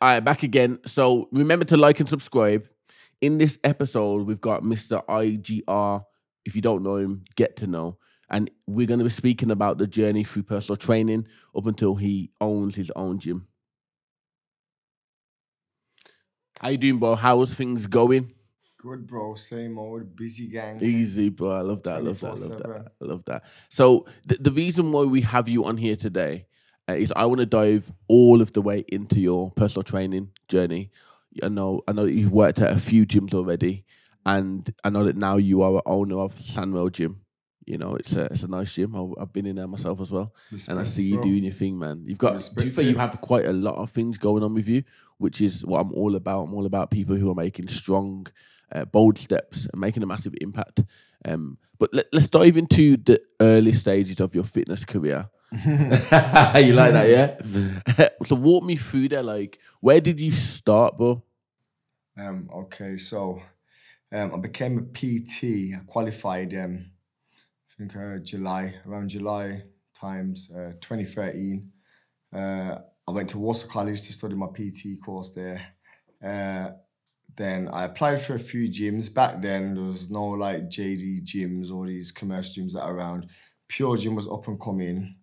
All right, back again. So remember to like and subscribe. In this episode, we've got Mr. IGR. If you don't know him, get to know. And we're going to be speaking about the journey through personal training up until he owns his own gym. How you doing, bro? How's things going? Good, bro. Same old busy gang. Easy, bro. I love that. I love that. I love that. I love that. So the reason why we have you on here today is I want to dive all of the way into your personal training journey. I know that you've worked at a few gyms already, and I know that now you are an owner of Sandwell Gym. You know, it's a nice gym. I've been in there myself as well, and I see you doing your thing, man. You've got, to be fair, you have quite a lot of things going on with you, which is what I'm all about. I'm all about people who are making strong, bold steps and making a massive impact. But let's dive into the early stages of your fitness career. You like that, yeah? So walk me through there. Like, where did you start, bro? Okay, so I became a PT. I qualified. I think around July times 2013. I went to Warsaw College to study my PT course there. Then I applied for a few gyms. Back then, there was no like JD gyms or these commercial gyms that are around. Pure Gym was up and coming.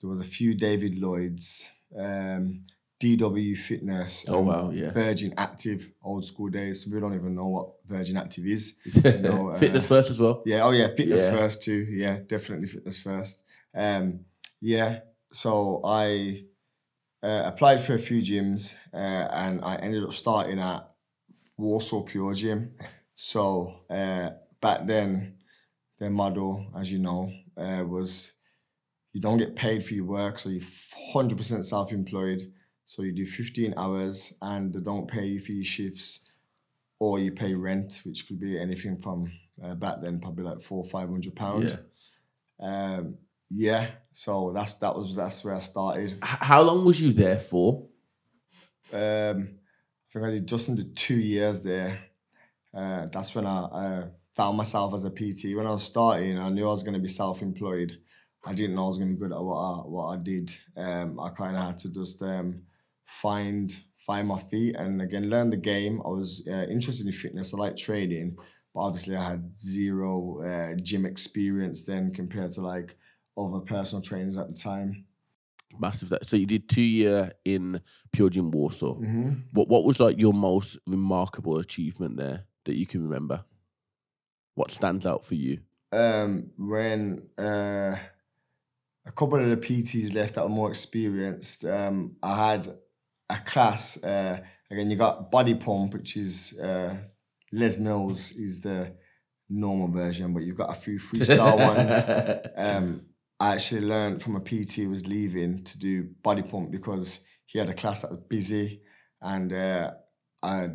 There was a few David Lloyd's, DW Fitness, Virgin Active, old school days. We don't even know what Virgin Active is. You know, Fitness First as well. Yeah, Fitness First too. Yeah, definitely Fitness First. So I applied for a few gyms and I ended up starting at Warsaw Pure Gym. So back then, their model, as you know, was you don't get paid for your work, so you're 100% self-employed. So you do 15 hours and they don't pay you for your shifts, or you pay rent, which could be anything from back then probably like £400 or £500. So that's where I started. How long was you there for? I think I did just under 2 years there. That's when I found myself as a PT. When I was starting, I knew I was going to be self-employed. I didn't know I was going to be good at what I did. I kind of had to just find my feet and again learn the game. I was interested in fitness. I like training, but obviously I had zero gym experience then compared to like other personal trainers at the time. Massive. So you did 2 years in Pure Gym Warsaw. Mm-hmm. What was like your most remarkable achievement there that you can remember? What stands out for you? When a couple of the PTs left that were more experienced, I had a class. Again, you got body pump, which is Les Mills is the normal version, but you've got a few freestyle ones. I actually learned from a PT who was leaving to do body pump because he had a class that was busy, and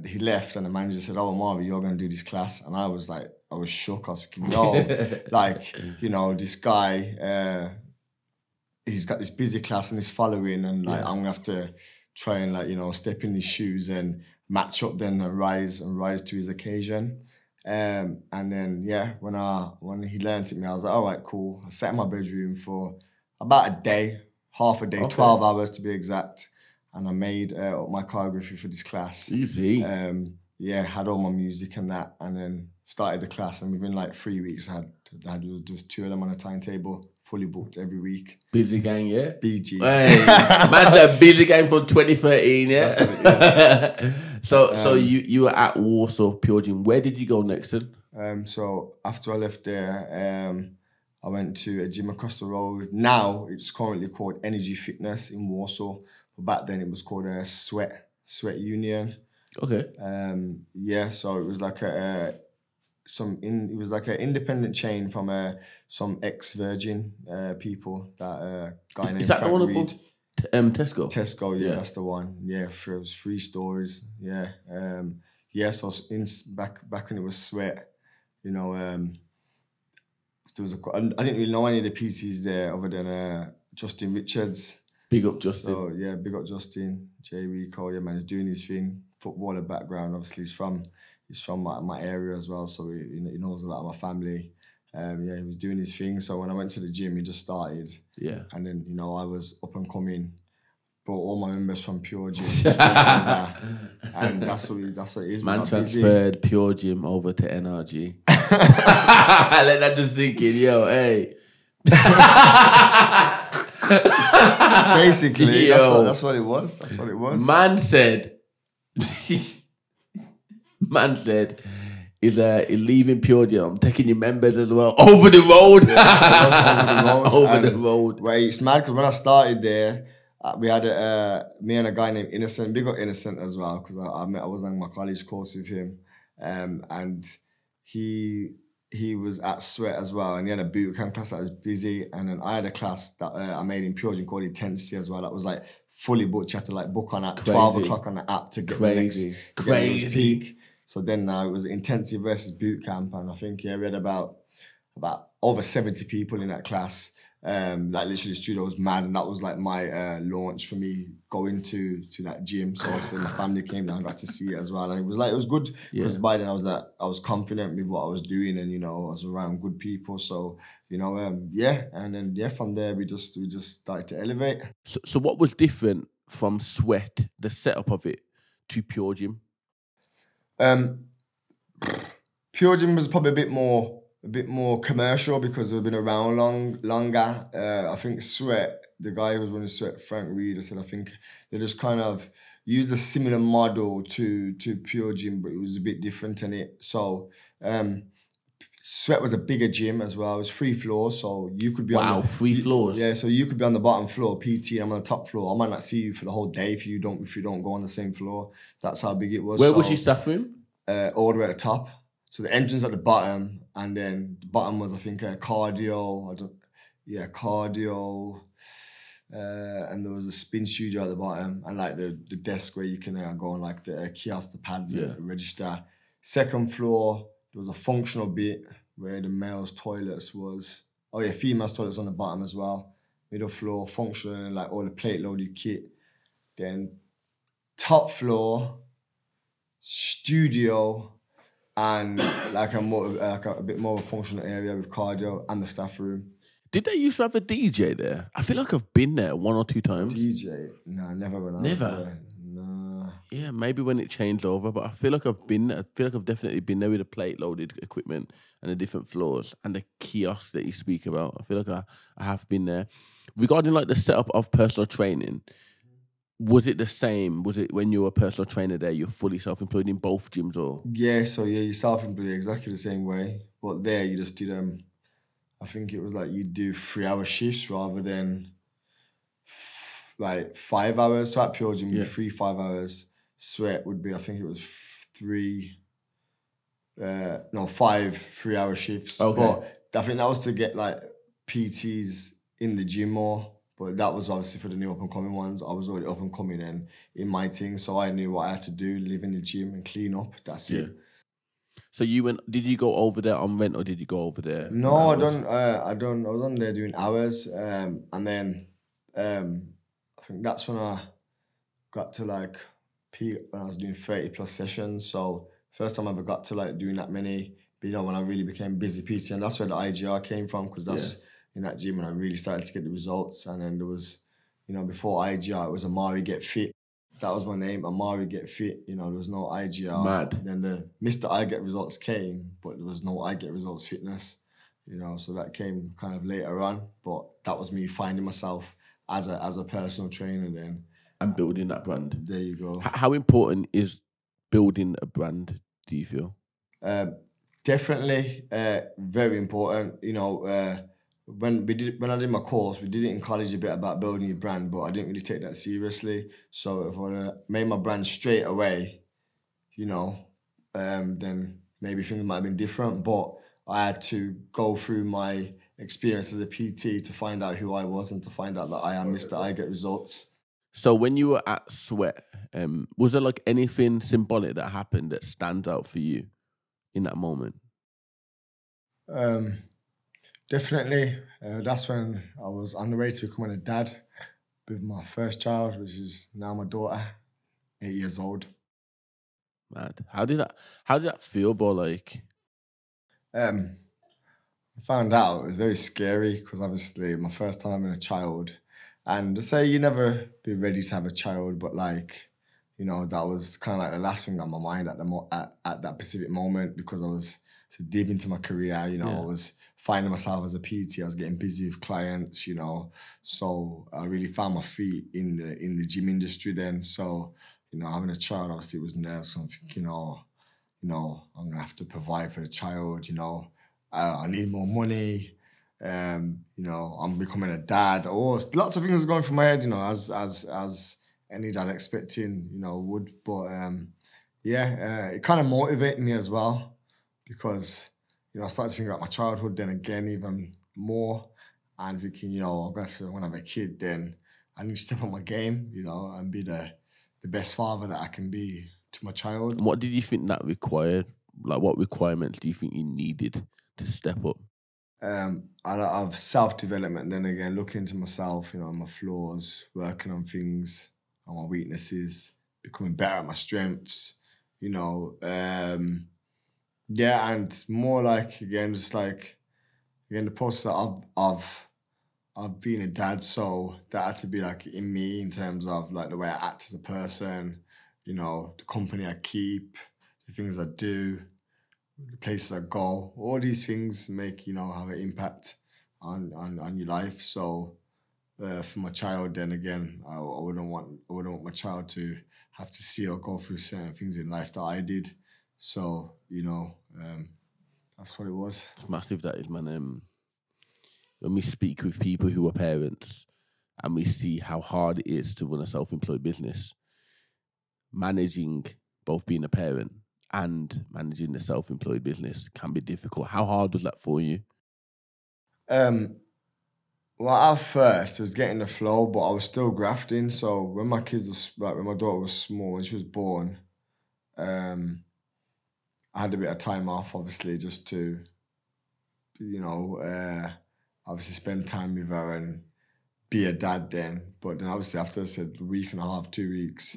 he left, and the manager said, "Oh, Marvin, you're going to do this class," and I was shook. I was thinking, no, this guy. He's got this busy class and he's following, and I'm gonna have to try and step in his shoes and match up then and rise to his occasion. And then when he learned it, I was like, all right, cool. I sat in my bedroom for about a day, half a day, okay. 12 hours to be exact, and I made up my choreography for this class. Easy. Had all my music and that, and then started the class, and within like 3 weeks I had just 2 of them on a timetable. Fully booked every week. Busy gang, yeah? BG. Hey, man's a busy gang from 2013, yeah? That's what it is. So you were at Warsaw Pure Gym. Where did you go next then? So after I left there, I went to a gym across the road. Now it's currently called Energy Fitness in Warsaw. But back then it was called Sweat Union. Okay. So it was like it was like an independent chain from some ex-Virgin people that guy named Is that Frank the one Reed. above Tesco? Tesco, yeah, that's the one. Yeah, it was 3 stores. Yeah, so back when it was Sweat, there was I didn't really know any of the PTs there other than Justin Richards. Big up Justin. So yeah, big up Justin. J Rico, yeah man, he's doing his thing. Footballer background, obviously he's from my area as well, so he knows a lot of my family. He was doing his thing. So when I went to the gym, he just started. Yeah. And then I was up and coming. brought all my members from Pure Gym straight over, and that's what it is. Man transferred Pure Gym over to NRG. Let that just sink in, yo, hey. Basically, that's what it was. That's what it was. Man said, he's leaving Pure Gym. I'm taking your members as well over the road. Over the road. Well, it's mad because when I started there, we had me and a guy named Innocent. Big up Innocent as well because I was on my college course with him, and he was at Sweat as well, and he had a boot camp class that was busy, and then I had a class that I made in Pure Gym called Intensity as well. That was like fully booked. You had to like book on at 12 o'clock on the app to get the next peak. So then it was intensive versus boot camp, and I think we had about over 70 people in that class. Like literally the studio was mad, and that was like my launch for me going to that gym. So obviously my family came down, got to see it as well, and it was good because by then I was confident with what I was doing, and I was around good people. So and then from there we just started to elevate. So what was different from Sweat, the setup of it, to Pure Gym? Pure Gym was probably a bit more commercial because they've been around longer. I think Sweat, the guy who was running Sweat, Frank Reed, said I think they just kind of used a similar model to Pure Gym, but it was a bit different in it. So Sweat was a bigger gym as well. It was 3 floors, so you could be on 3 floors. Yeah, so you could be on the bottom floor, PT, and I'm on the top floor. I might not see you for the whole day if you don't go on the same floor. That's how big it was. Where was your staff room? All the way at the top. So the entrance at the bottom, and then the bottom was I think cardio. And there was a spin studio at the bottom, and like the desk where you can go on like the kiosk, the pads, and register. Second floor, there was a functional bit where the males' toilets was. Females' toilets on the bottom as well. Middle floor, functional, and like all the plate loaded kit. Then top floor, studio, and like a bit more of a functional area with cardio and the staff room. Did they used to have a DJ there? I feel like I've been there 1 or 2 times. DJ? No, never when I was there. No. Yeah, maybe when it changed over, but I feel like I've definitely been there with the plate loaded equipment and the different floors and the kiosk that you speak about. I feel like I have been there. Regarding like the setup of personal training, was it the same? Was it when you were a personal trainer there, you're fully self-employed in both gyms or? Yeah, you're self-employed exactly the same way. But there you just did, I think it was like you do 3-hour shifts rather than like 5 hours. So at Pure Gym, you do 3 5-hours. Sweat would be, I think it was 5 3-hour shifts. Okay. But I think that was to get like PTs in the gym more. But that was obviously for the new up-and-coming ones. I was already up-and-coming and in my thing, so I knew what I had to do, live in the gym and clean up. That's it. So did you go over there on rent or did you go over there? No, I don't. I was on there doing hours. And then I think that's when I got to like peak when I was doing 30+ sessions. So first time I ever got to like doing that many, but when I really became busy PT, and that's where the IGR came from, because that's in that gym when I really started to get the results. And then there was, before IGR, it was Amari Get Fit. That was my name, Amari Get Fit. There was no IGR. Mad. Then the Mr. I Get Results came, but there was no I Get Results Fitness. So that came kind of later on. But that was me finding myself as a personal trainer then. And building that brand. There you go. How important is building a brand, do you feel? Definitely very important. When I did my course, we did it in college a bit about building your brand, but I didn't really take that seriously. So if I made my brand straight away, then maybe things might have been different. But I had to go through my experience as a PT to find out who I was and to find out that I am Mr. I Get Results. So when you were at Sweat, was there like anything symbolic that happened that stands out for you in that moment? Definitely. That's when I was on the way to becoming a dad with my first child, which is now my daughter, 8 years old. Mad. How did that feel, bro? Like, I found out it was very scary because obviously my first time having a child, And they say you never be ready to have a child, but like, you know, that was kind of like the last thing on my mind at at that specific moment, because I was so deep into my career. You know, I was finding myself as a PT. I was getting busy with clients. You know, so I really found my feet in the gym industry then. So, you know, having a child obviously was nerves. So I'm thinking, I'm gonna have to provide for the child. You know, I need more money. You know, I'm becoming a dad. Or lots of things are going through my head. You know, as any dad expecting, you know, would. But it kind of motivated me as well, because, you know, I started to think about my childhood then again even more, and thinking, you know, when I have a kid, then I need to step up my game, you know, and be the best father that I can be to my child. And what did you think that required? Like, what requirements do you think you needed to step up? A lot of self-development, then again, looking into myself, you know, my flaws, working on things, on my weaknesses, becoming better at my strengths, you know. And more like, again, just like, again, the process of being a dad, so that had to be like in me in terms of like the way I act as a person, you know, the company I keep, the things I do, the places I go. All these things make, you know, have an impact on your life. So for my child, then again, I wouldn't want my child to have to see or go through certain things in life that I did. So, you know, that's what it was. It's massive, that is, man. When we speak with people who are parents and we see how hard it is to run a self-employed business, managing both being a parent and managing the self-employed business can be difficult. How hard was that for you? Well, at first, it was getting the flow, but I was still grafting. So when my kids was like, when my daughter was small, when she was born, I had a bit of time off, obviously, just to, you know, obviously spend time with her and be a dad then. But then obviously after I said a week and a half, 2 weeks,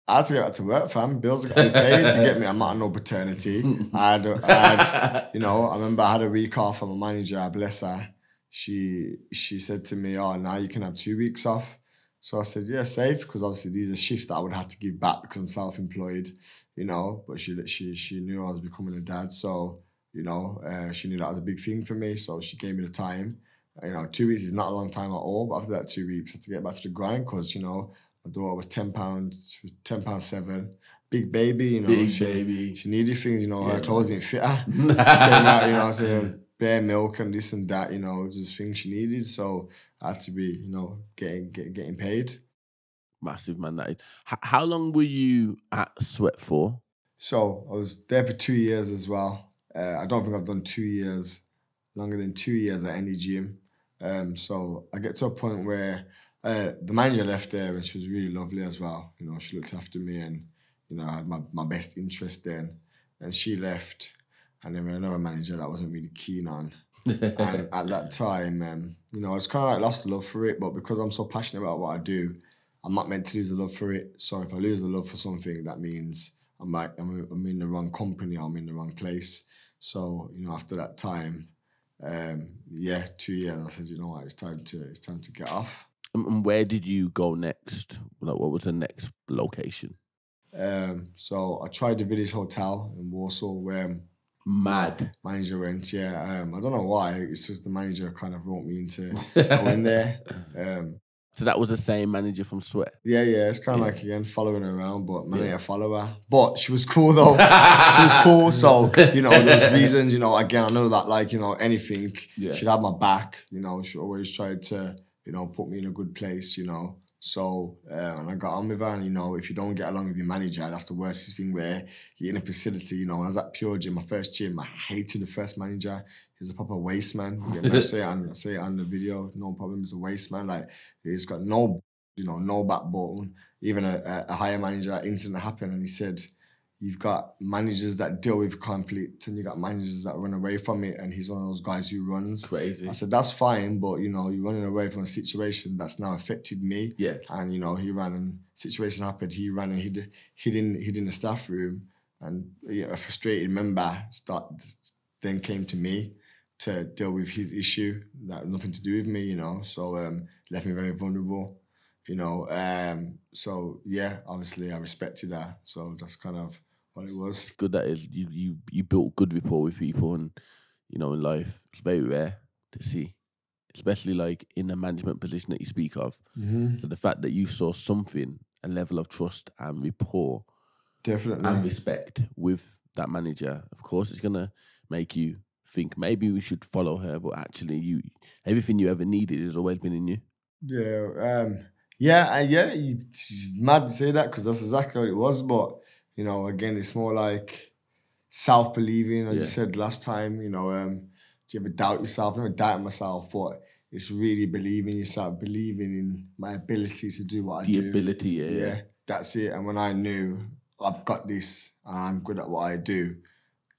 I had to get back to work, fam. Bills got to be paid. You get me? I'm not on no paternity. I had, you know, I remember I had a week off from my manager, bless her. She said to me, "Oh, now you can have 2 weeks off." So I said, "Yeah, safe," because obviously these are shifts that I would have to give back because I'm self-employed, you know. But she knew I was becoming a dad, so, you know, she knew that was a big thing for me. So she gave me the time. You know, 2 weeks is not a long time at all. But after that 2 weeks, I had to get back to the grind because, you know, my daughter was £10. She was £10.7. Big baby, you know. Baby. She needed things, you know. Her clothes didn't fit her. She came out, you know, saying bare milk and this and that, you know, just things she needed. So I had to be, you know, getting paid. Massive, man. That is. How long were you at Sweat for? So I was there for 2 years as well. I don't think I've done 2 years, longer than 2 years at any gym. So I get to a point where the manager left there and she was really lovely as well. You know, she looked after me and, you know, I had my best interest then. And she left. And then another manager that I wasn't really keen on. And at that time, you know, I was kind of like lost the love for it. But because I'm so passionate about what I do, I'm not meant to lose the love for it. So if I lose the love for something, that means I'm in the wrong company, or I'm in the wrong place. So, you know, after that time, 2 years, I said, you know what, it's time to get off. And where did you go next? Like, what was the next location? So I tried the Village Hotel in Warsaw, where mad manager went. Yeah, I don't know why. It's just the manager kind of brought me into going there. So that was the same manager from Sweat? Yeah. It's kind of like, again, following her around, but man, ain't a follower. But she was cool, though. She was cool. So, you know, there's reasons, you know, again, I know that, like, you know, anything, she'd have my back. You know, she always tried to, you know, put me in a good place, you know. So, and I got on with her, and, you know, if you don't get along with your manager, that's the worst thing, where you're in a facility, you know. When I was at Pure Gym, my first gym, I hated the first manager. He was a proper waste man. I say it on the video, no problem, he's a waste man. Like, he's got no, you know, no backbone. Even a higher manager, incident happened, and he said, you've got managers that deal with conflict and you got managers that run away from it, and he's one of those guys who runs. Crazy. I said, that's fine, but, you know, you're running away from a situation that's now affected me. Yeah. And, you know, he ran and situation happened, he ran and hid in the staff room, and a frustrated member then came to me to deal with his issue that had nothing to do with me, you know. So left me very vulnerable, you know. So yeah, obviously I respected that. So that's kind of what it was. It's good that is you built good rapport with people, and you know, in life it's very rare to see, especially like in the management position that you speak of. So the fact that you saw something, a level of trust and rapport, Definitely, and respect with that manager, of course, it's gonna make you think maybe we should follow her. But actually, everything you ever needed has always been in you. Yeah, it's mad to say that because that's exactly what it was. But you know, again, it's more like self-believing, as you said last time. You know, do you ever doubt yourself? I never doubted myself, but it's really believing yourself, believing in my ability to do what I do. The ability, yeah. That's it. And when I knew I've got this, and I'm good at what I do,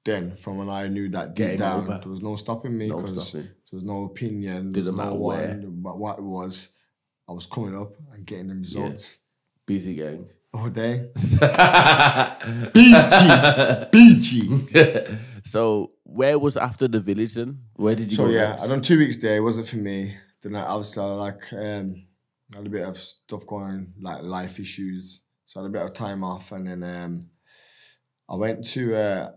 then from when I knew that deep down, there was no stopping me because there was no opinion, there was no one, but what it was, I was coming up and getting the results. Busy gang. All day. BG. So where was after the village then? Where did you go next? I done 2 weeks there. It wasn't for me. Then I was like, I had a bit of stuff going on, like life issues. So I had a bit of time off, and then I went to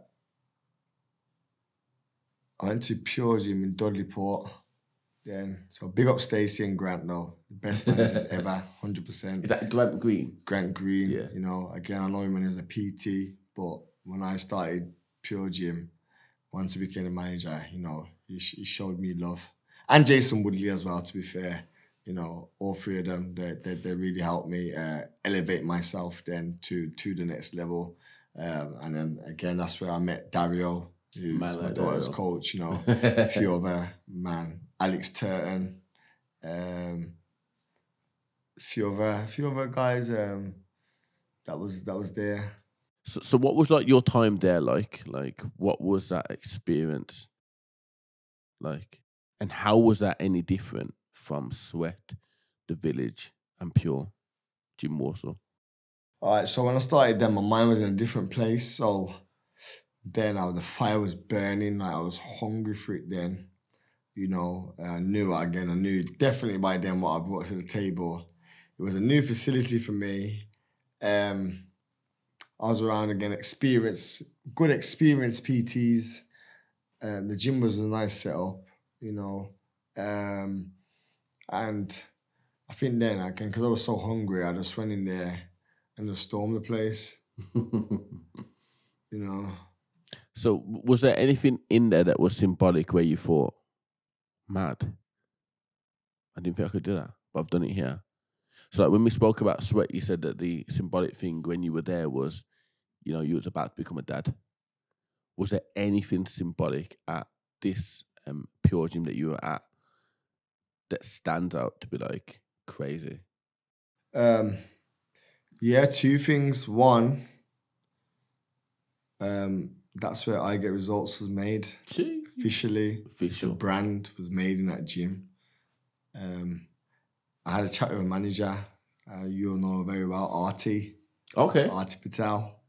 Pure Gym in Dudley Port. Then, so big up Stacey and Grant though, the best managers ever, 100%. Is that Grant Green? Grant Green, you know, again, I know him when he was a PT, but when I started Pure Gym, once he became a manager, you know, he showed me love. And Jason Woodley as well, to be fair. You know, all three of them, they really helped me elevate myself then to the next level. And then again, that's where I met Dario, who's my daughter's coach, you know, a few other Alex Turton, a few other guys that was there. So what was like your time there like? Like what was that experience like? And how was that any different from Sweat, the Village, and Pure Gym Warsaw? All right, so when I started then, my mind was in a different place. So then the fire was burning, like I was hungry for it then. You know, I knew definitely by then what I brought to the table. It was a new facility for me. I was around again, good experienced PTs. The gym was a nice setup, you know. And I think then, again, because I was so hungry, I just went in there and just stormed the place, you know. So was there anything in there that was symbolic where you thought, mad, I didn't think I could do that, but I've done it here? So like when we spoke about Sweat, you said that the symbolic thing when you were there was, you know, you was about to become a dad. Was there anything symbolic at this Pure Gym that you were at that stands out to be like crazy? Yeah, two things. One, that's where I Get Results was made. Officially. The brand was made in that gym. I had a chat with a manager. You'll know very well, Artie. Okay. Artie Patel.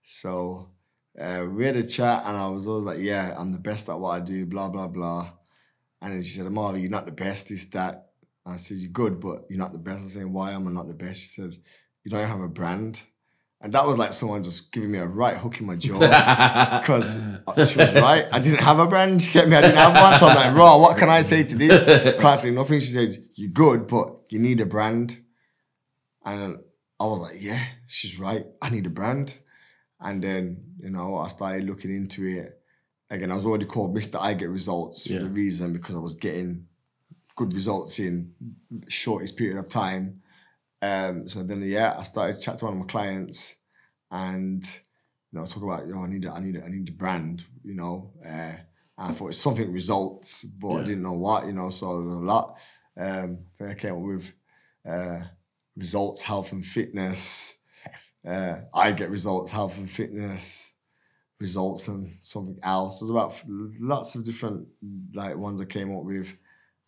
So we had a chat, and I was always like, yeah, I'm the best at what I do, blah, blah, blah. And then she said, Marvin, you're not the best, this, that. And I said, you're good, but you're not the best. I was saying, why am I not the best? She said, you don't have a brand. And that was like someone just giving me a right hook in my jaw. Because she was right. I didn't have a brand. You get me? I didn't have one. So I'm like, raw, what can I say to this? Can't say nothing. She said, you're good, but you need a brand. And I was like, yeah, she's right. I need a brand. And then, you know, I started looking into it. Again, I was already called Mr. I Get Results for the reason because I was getting good results in the shortest period of time. So then, I started chatting to one of my clients, and you know, talk about, I need a brand, you know. And I thought it's something results, but I didn't know what, you know. So there was a lot. Then I came up with results, health and fitness. I Get Results, health and fitness. Results and something else. There's about lots of different like ones I came up with,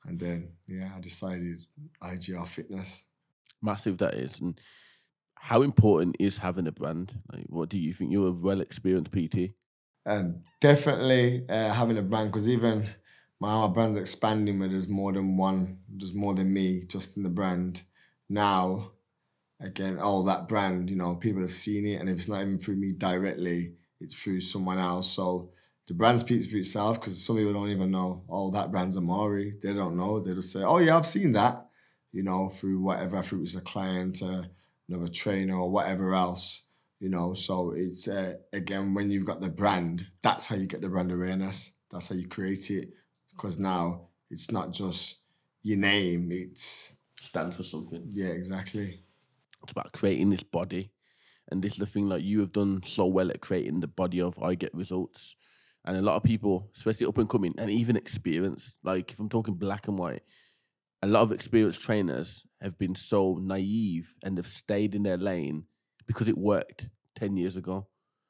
and then I decided IGR Fitness. Massive that is. And how important is having a brand? Like, what do you think? You're a well-experienced PT. Definitely having a brand, because even my brand's expanding where there's more than one, there's more than me just in the brand. Now, again, that brand, people have seen it, and if it's not even through me directly, it's through someone else. So the brand speaks for itself, because some people don't even know, that brand's Amari. They don't know. They just say, oh yeah, I've seen that, through whatever, through it's a client, another trainer or whatever else, So it's, again, when you've got the brand, that's how you get the brand awareness. That's how you create it, because now it's not just your name, it's... Stands for something. Yeah, exactly. It's about creating this body. And this is the thing, like, you have done so well at creating the body of I Get Results. And a lot of people, especially up and coming, and even experienced, like if I'm talking black and white, a lot of experienced trainers have been so naive and have stayed in their lane because it worked 10 years ago.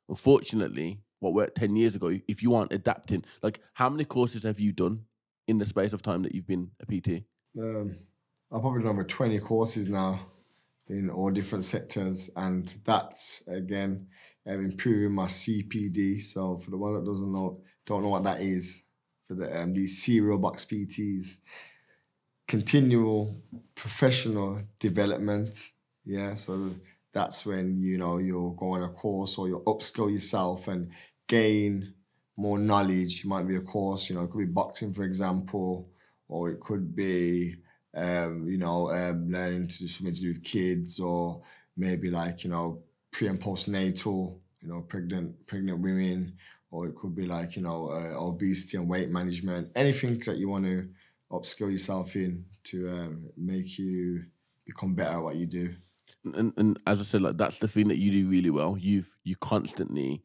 Unfortunately, what worked 10 years ago, if you aren't adapting, like how many courses have you done in the space of time that you've been a PT? I've probably done over 20 courses now in all different sectors, and that's, again, improving my CPD. So for the one that don't know what that is, for the these cereal box PTs, continual professional development. Yeah, so that's when you'll go on a course or you'll upskill yourself and gain more knowledge. It might be a course, it could be boxing, for example, or it could be learning to do something to do with kids, or maybe like pre and postnatal, pregnant women, or it could be like obesity and weight management. Anything that you want to upskill yourself in to make you become better at what you do. And as I said, like that's the thing that you do really well. You constantly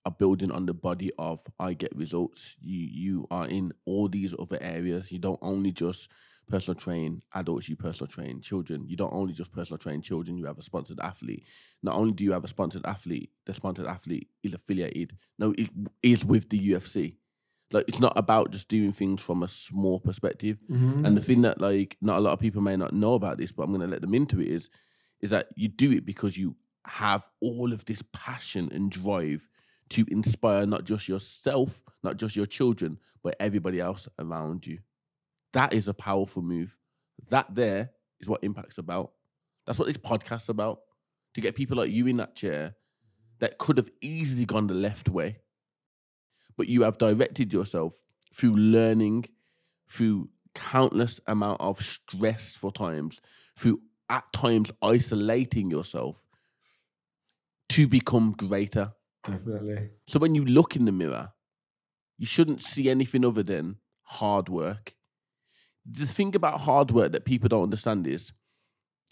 are building on the body of I Get Results. You are in all these other areas. You don't only just personal train adults, you personal train children. You don't only just personal train children, you have a sponsored athlete. Not only do you have a sponsored athlete, the sponsored athlete is affiliated. No, it is with the UFC. Like, it's not about just doing things from a small perspective. Mm-hmm. And the thing that, like, not a lot of people may not know about this, but I'm going to let them into it, is that you do it because you have all of this passion and drive to inspire not just yourself, not just your children, but everybody else around you. That is a powerful move. That there is what Impact's about. That's what this podcast's about. To get people like you in that chair that could have easily gone the left way, but you have directed yourself through learning, through countless amount of stressful times, through at times isolating yourself to become greater. Definitely. So when you look in the mirror, you shouldn't see anything other than hard work. The thing about hard work that people don't understand is,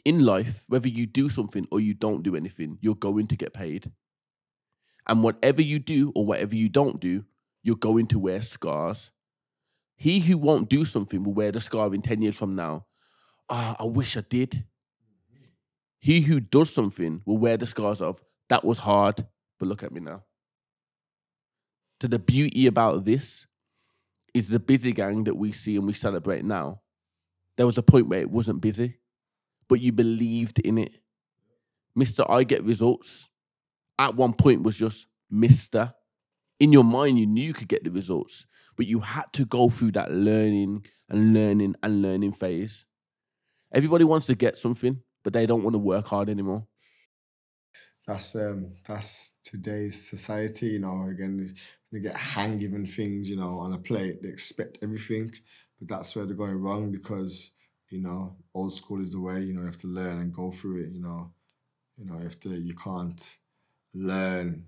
in life, whether you do something or you don't do anything, you're going to get paid. And whatever you do or whatever you don't do, you're going to wear scars. He who won't do something will wear the scar in 10 years from now. I wish I did. He who does something will wear the scars of, that was hard, but look at me now. So the beauty about this is the busy gang that we see and we celebrate now. There was a point where it wasn't busy, but you believed in it. Mr. I Get Results at one point was just Mr. In your mind, you knew you could get the results, but you had to go through that learning phase. Everybody wants to get something, but they don't want to work hard anymore. That's today's society, again, they get hand-given things, on a plate. They expect everything, but that's where they're going wrong, because, old school is the way. You have to learn and go through it, you can't learn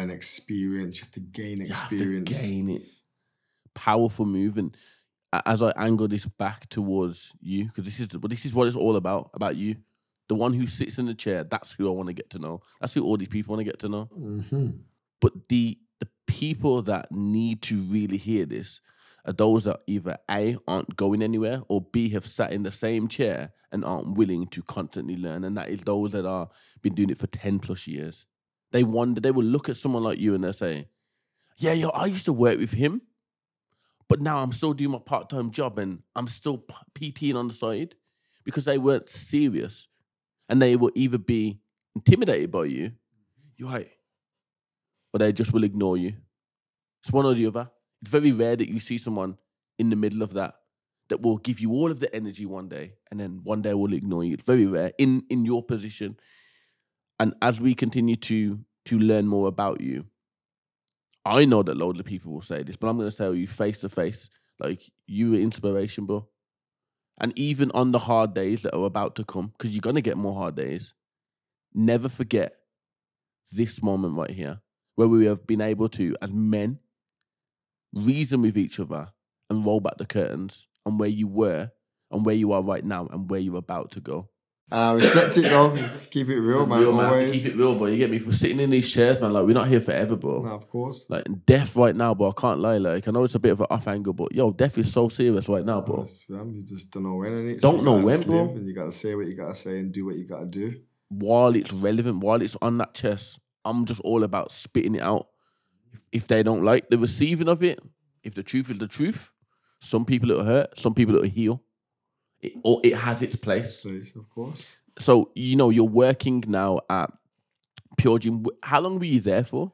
experience. You have to gain experience. You have to gain it. Powerful move. And as I angle this back towards you, because this is what it's all about you. The one who sits in the chair, that's who I want to get to know. That's who all these people want to get to know. Mm-hmm. But the people that need to really hear this are those that either A, aren't going anywhere, or B, have sat in the same chair and aren't willing to constantly learn. And that is those that are been doing it for 10 plus years. They will look at someone like you and they'll say, yeah, I used to work with him, but now I'm still doing my part-time job and I'm still PTing on the side, because they weren't serious. And they will either be intimidated by you, you're right, or they just will ignore you. It's one or the other. It's very rare that you see someone in the middle of that will give you all of the energy one day, and then one day will ignore you. It's very rare in your position. And as we continue to learn more about you, I know that loads of people will say this, but I'm going to tell you face to face, like, you are inspiration, bro. And even on the hard days that are about to come, because you're going to get more hard days, never forget this moment right here, where we have been able to, as men, reason with each other and roll back the curtains on where you were and where you are right now and where you're about to go. Respect it, though. Keep it real, man. Always. Keep it real, bro. You get me? If we're sitting in these chairs, man, like, we're not here forever, bro. No, of course. Like, death right now, bro. I can't lie. Like, I know it's a bit of an off angle, but yo, death is so serious right now, bro. You just don't know when, innit? Don't know when, bro. And you gotta say what you gotta say and do what you gotta do. While it's relevant, while it's on that chest, I'm just all about spitting it out. If they don't like the receiving of it, if the truth is the truth, some people it'll hurt, some people it'll heal. It has its place. Of course. So, you know, you're working now at Pure Gym. How long were you there for?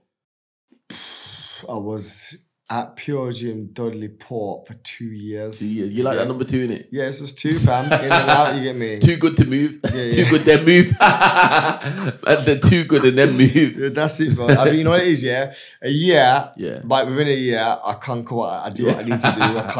I was at Pure Gym Dudley Port for 2 years. 2 years. You like that number 2, innit? Yeah, it's just 2, fam. In and out, you get me? Too good to move. Yeah, too good, then move. And then too good and then move. Yeah, that's it, bro. I mean, you know what it is, yeah? A year, yeah. But within a year, I conquer what I do, what I need to do. I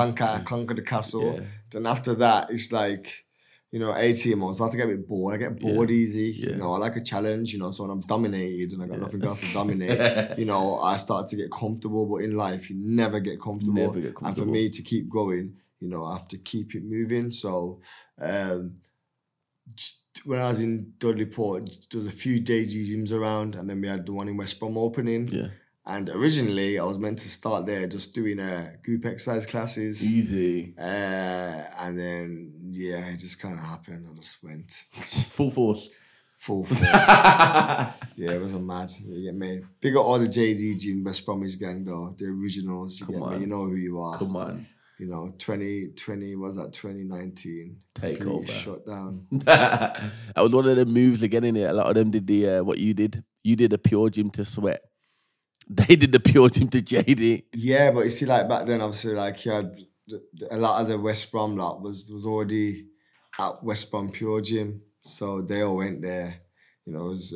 conquer the castle. Yeah. Then after that, it's like, you know, 18 months, I start to get a bit bored. I get bored easy. Yeah. You know, I like a challenge, you know, so when I'm dominated and I got nothing else to dominate, you know, I start to get comfortable. But in life, you never get comfortable. And for me to keep going, you know, I have to keep it moving. So when I was in Dudley Port, there was a few JD gyms around, and then we had the one in West Brom opening. Yeah. And originally, I was meant to start there just doing group exercise classes. Easy. And then, yeah, it just kind of happened. I just went. Full force. Yeah, it was a mad. You get me? Big up all the JD gym, West Bromwich gang, though. The originals. You get me? You know who you are. Come on. You know, 2019. Takeover. Shut down. That was one of the moves again, innit? A lot of them did what you did. You did a Pure Gym to Sweat. They did the Pure Gym to JD. Yeah, but you see, like, back then, obviously, like, you had a lot of the West Brom lot was already at West Brom Pure Gym, so they all went there. You know, it was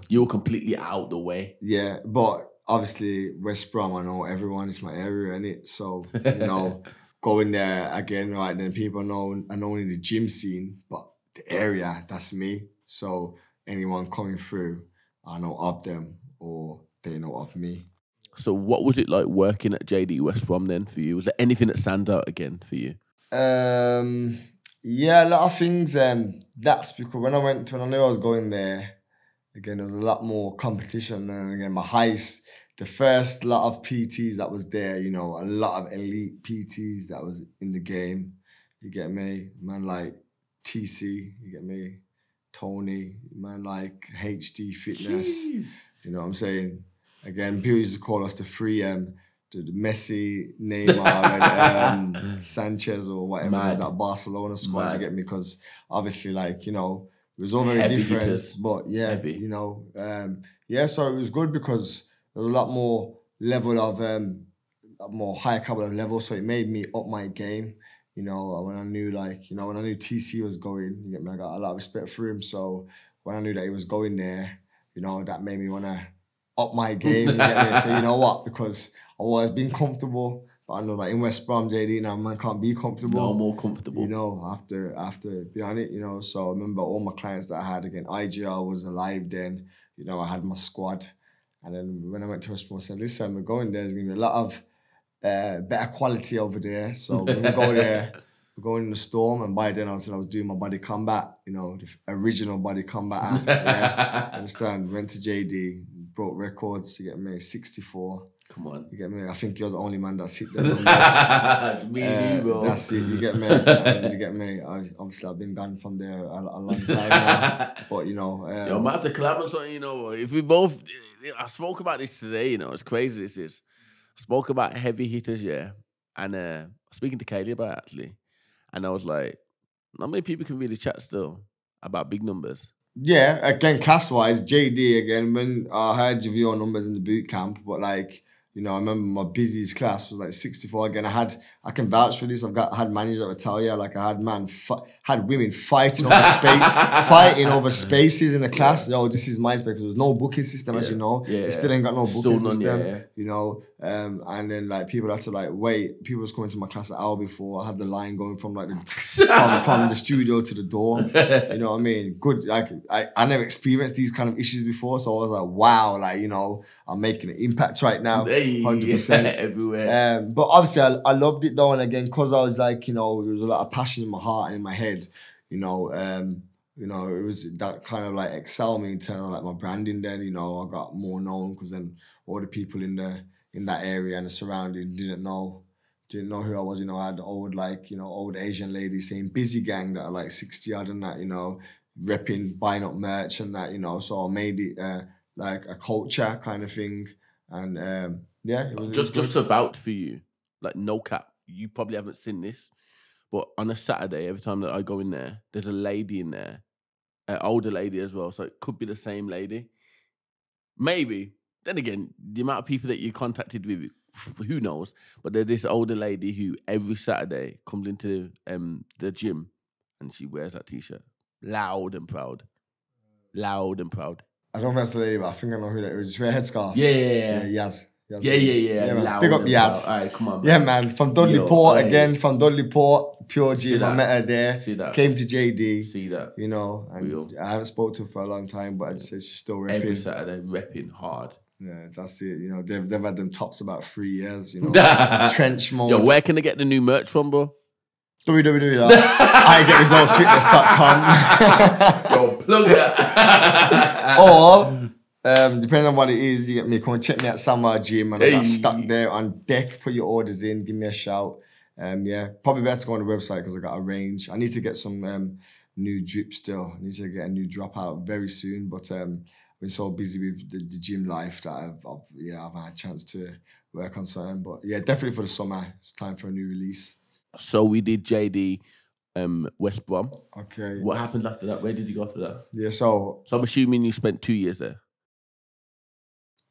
you were completely out the way. Yeah, but obviously West Brom, I know everyone. It's my area, innit? So you know, going there again, right? Then people know in the gym scene, but the area, that's me. So anyone coming through, I know of them or they know of me. So what was it like working at JD West Brom then for you? Was there anything that stands out again for you? Yeah, a lot of things. That's because when I knew I was going there, again, there was a lot more competition. And again, the first lot of PTs that was there, you know, a lot of elite PTs that was in the game. You get me? Man like TC, you get me? Tony, man like HD Fitness. Jeez. You know what I'm saying? Again, people used to call us the 3M, the Messi, Neymar, and Sanchez or whatever, like that Barcelona squad, you get me? Because obviously, like, you know, it was all very different. But yeah, heavy. You know, so it was good because there was a lot more level of, more higher caliber of level. So it made me up my game. You know, when I knew TC was going, you get me? I got a lot of respect for him. So when I knew that he was going there, you know, that made me want to up my game, you get me? So you know what? Because I've always been comfortable, but I know that in West Brom, JD, now man can't be comfortable. No more comfortable. You know, after be on it, you know. So I remember all my clients that I had, again, IGL was alive then. You know, I had my squad. And then when I went to West Brom, I said, listen, we're going there. There's going to be a lot of better quality over there. So when we go there, we're going in the Storm. And by then I was doing my Body Combat, you know, the original Body Combat app. Yeah, understand? Went to JD, broke records, you get me, 64. Come on. You get me? I think you're the only man that's hit the numbers. Me, bro. That's it, you get me? You get me? I've been gone from there a long time now. But, you know... Yo, I might have to collab on something, you know. If we both... I spoke about this today, you know. It's crazy, this is. I spoke about heavy hitters, yeah. And I was speaking to Kaylee about it, actually. And I was like, not many people can really chat still about big numbers. Yeah, again, class-wise, JD, again, when I heard your numbers in the boot camp, but like, You know, I remember my busiest class was like 64. Again, I can vouch for this. I had managers that would tell you, like I had women fighting over spaces in the class. Oh, this is my space, because there was no booking system, as you know. It still ain't got no booking system. You know, and then like people had to like wait. People was coming to my class an hour before. I had the line going from like from the studio to the door. You know what I mean? Good. Like I never experienced these kind of issues before, so I was like, wow, like, you know, I'm making an impact right now. 100% everywhere. But obviously I loved it though, and again, because I was like, you know, there was a lot of passion in my heart and in my head, you know, it was that kind of like excel me in terms of like my branding. Then, you know, I got more known because then all the people in that area and the surrounding didn't know who I was. You know, I had old Asian ladies saying Busy Gang that are like 60 odd and that, you know, repping, buying up merch and that, you know, so I made it like a culture kind of thing. And it was just to vouch for you, like no cap, you probably haven't seen this, but on a Saturday, every time that I go in there, there's a lady in there, an older lady as well, so it could be the same lady. Maybe. Then again, the amount of people that you contacted with, who knows? But there's this older lady who every Saturday comes into the gym and she wears that T-shirt. Loud and proud. Loud and proud. I don't know if that's the lady, but I think I know who that is. She wear a headscarf. Yeah. Yaz. Yeah. Big up Yaz. All right, come on, man. Yeah, man. From Dudley Port again. From Dudley Port, pure gym. I met her there. See that. Came to JD. See that. You know, and real. I haven't spoken to her for a long time, but I just say she's still repping. Every Saturday, repping hard. Yeah, that's it. You know, they've had them tops about 3 years. You know, trench mode. Yo, where can they get the new merch from, bro? www.igetresultsfitness.com. Yo, plug that. Or depending on what it is, you get me. Come and check me at Summer Gym, and I got stuck there on deck. Put your orders in, give me a shout. Probably better to go on the website because I got a range. I need to get some new drip still. I need to get a new drop out very soon, but I've been so busy with the gym life that I've had a chance to work on something. But yeah, definitely for the summer, it's time for a new release. So we did JD West Brom. Okay. What happened after that? Where did you go after that? Yeah, so I'm assuming you spent 2 years there.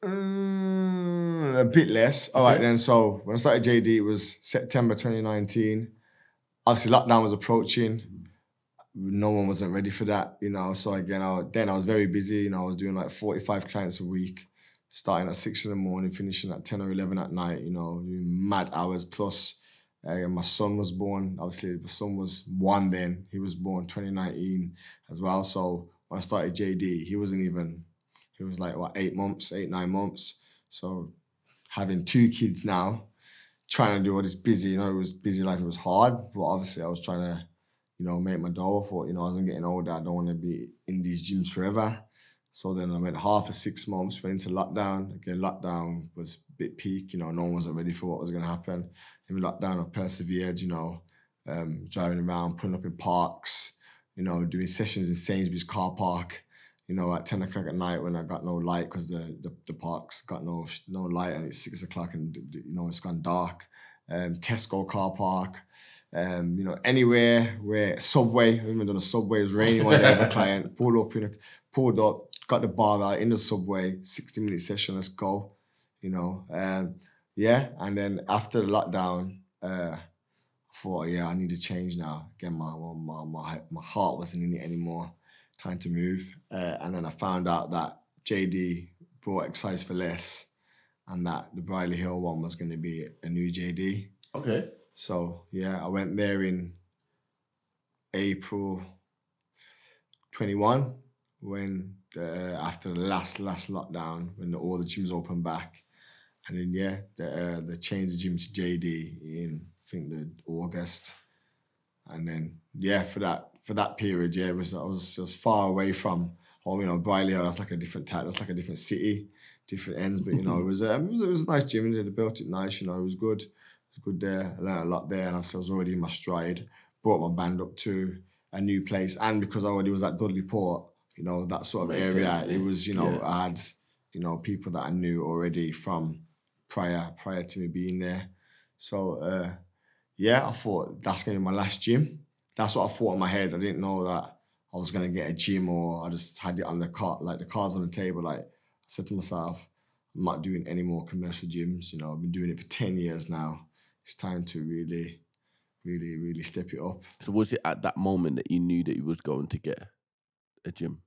A bit less. All right then. So when I started JD, it was September 2019. Obviously, lockdown was approaching. No one wasn't ready for that, you know. So again, I was very busy. You know, I was doing like 45 clients a week, starting at 6 in the morning, finishing at 10 or 11 at night. You know, doing mad hours. Plus, my son was born. Obviously, my son was 1 then. He was born 2019 as well. So when I started JD, he was like, 8 months, 9 months. So having 2 kids now, trying to do all this busy, you know, it was busy life. It was hard, but obviously I was trying to, you know, make my dough. I thought, you know, as I'm getting older, I don't want to be in these gyms forever. So then I went half of 6 months, went into lockdown. Again, lockdown was a bit peak, you know, no one wasn't ready for what was going to happen. In lockdown, I persevered, you know, driving around, pulling up in parks, you know, doing sessions in Sainsbury's car park, you know, at 10 o'clock at night when I got no light because the park's got no light and it's 6 o'clock and, you know, it's gone dark. Tesco car park, you know, anywhere where Subway, I remember on the Subway, it was raining one day, the client pulled up, got the bar out in the Subway, 60-minute session, let's go, you know. And then after the lockdown, I thought, I need to change now. Again, my heart wasn't in it anymore. Time to move. And then I found out that JD brought Exercise for Less and that the Briley Hill one was going to be a new JD. Okay. So, I went there in April 21 when after the last lockdown, when all the gyms opened back. And then, they changed the gym to JD in, I think, the August. And then, for that period, I was far away from home. You know, Briley Hill, that's like a different type, that's like a different city, different ends. But, you know, it was a nice gym. They built it nice, you know, it was good. It was good there. I learned a lot there, and I was already in my stride. Brought my band up to a new place. And because I already was at Dudley Port, you know, that sort of area, sense, it was, you know, I had, you know, people that I knew already from prior to me being there. So, I thought that's going to be my last gym. That's what I thought in my head. I didn't know that I was going to get a gym, or I just had it on the cart, like the cards on the table. Like I said to myself, I'm not doing any more commercial gyms. You know, I've been doing it for 10 years now. It's time to really step it up. So was it at that moment that you knew that you was going to get a gym?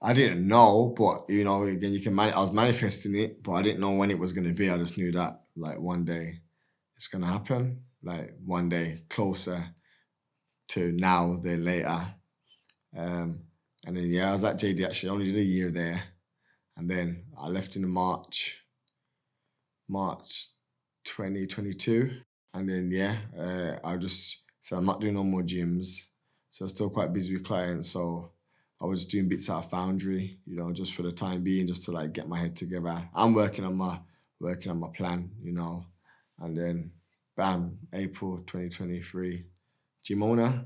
I didn't know, but you know, again, I was manifesting it, but I didn't know when it was going to be. I just knew that like one day it's going to happen, like one day closer to now than later. And then, yeah, I was at JD actually, I only did a year there. And then I left in March 2022. And then, yeah, I just said I'm not doing no more gyms. So I'm still quite busy with clients. So I was doing bits out of Foundry, you know, just for the time being, just to like get my head together. I'm working on my plan, you know. And then, bam, April 2023, gym owner.